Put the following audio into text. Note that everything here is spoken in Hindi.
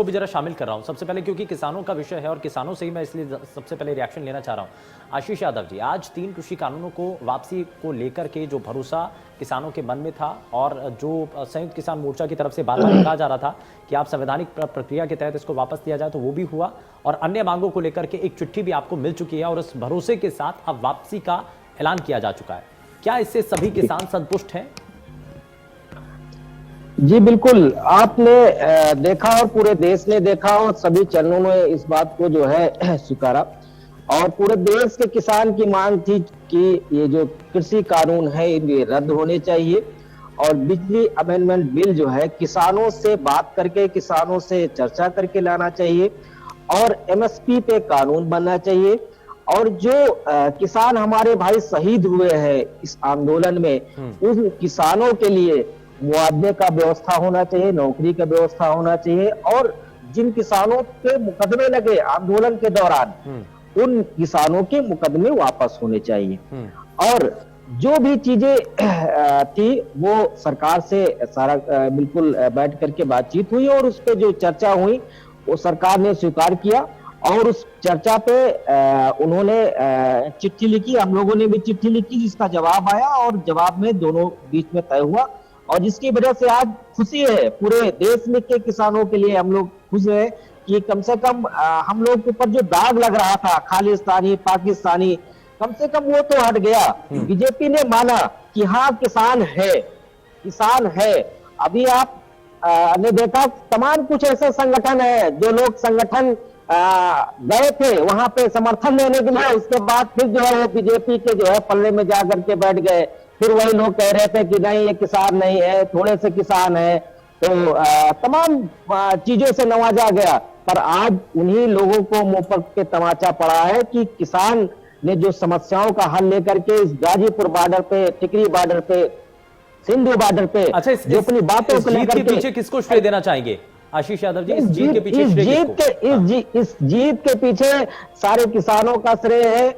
को भी जरा शामिल कर रहा हूं सबसे पहले, क्योंकि किसानों का विषय है और किसानों से ही मैं इसलिए सबसे पहले रिएक्शन लेना चाह रहा हूं। आशीष यादव जी, आज 3 कृषि कानूनों को वापसी को लेकर के जो भरोसा किसानों के मन में था और जो संयुक्त किसान मोर्चा की तरफ से बार बार कहा जा रहा था कि आप संवैधानिक प्रक्रिया के तहत इसको वापस दिया जाए, तो वो भी हुआ और अन्य मांगों को लेकर के एक चिट्ठी भी आपको मिल चुकी है और उस भरोसे के साथ अब वापसी का ऐलान किया जा चुका है। क्या इससे सभी किसान संतुष्ट हैं? जी बिल्कुल, आपने देखा और पूरे देश ने देखा और सभी चैनलों ने इस बात को जो है स्वीकारा और पूरे देश के किसान की मांग थी कि ये जो कृषि कानून है ये रद्द होने चाहिए और बिजली अमेंडमेंट बिल जो है किसानों से बात करके, किसानों से चर्चा करके लाना चाहिए और एमएसपी पे कानून बनना चाहिए। और जो किसान हमारे भाई शहीद हुए हैं इस आंदोलन में, उन किसानों के लिए मुआवजे का व्यवस्था होना चाहिए, नौकरी का व्यवस्था होना चाहिए और जिन किसानों के मुकदमे लगे आंदोलन के दौरान, उन किसानों के मुकदमे वापस होने चाहिए। और जो भी चीजें थी वो सरकार से सारा बिल्कुल बैठ करके बातचीत हुई और उस पर जो चर्चा हुई वो सरकार ने स्वीकार किया और उस चर्चा पे उन्होंने चिट्ठी लिखी, हम लोगों ने भी चिट्ठी लिखी जिसका जवाब आया और जवाब में दोनों बीच में तय हुआ और जिसकी वजह से आज खुशी है पूरे देश में के किसानों के लिए। हम लोग खुश है कि कम से कम हम लोग के ऊपर जो दाग लग रहा था खालिस्तानी, पाकिस्तानी, कम से कम वो तो हट गया। बीजेपी ने माना कि हाँ किसान है, किसान है। अभी आप ने देखा तमाम कुछ ऐसे संगठन है जो लोग संगठन गए थे वहां पे समर्थन देने के लिए, उसके बाद फिर जो है बीजेपी के जो है पल्ले में जाकर के बैठ गए। फिर वही लोग कह रहे थे कि नहीं ये किसान नहीं है, थोड़े से किसान है, तो तमाम चीजों से नवाजा गया। पर आज उन्हीं लोगों को मुंह पर के तमाचा पड़ा है कि किसान ने जो समस्याओं का हल लेकर के इस गाजीपुर बॉर्डर पे, टिकरी बॉर्डर पे, सिंधु बॉर्डर पे जो अपनी बातों को लेकर के पीछे किसको श्रेय देना चाहेंगे आशीष यादव जी? इस जीत के पीछे इस जीत के पीछे सारे किसानों का श्रेय है।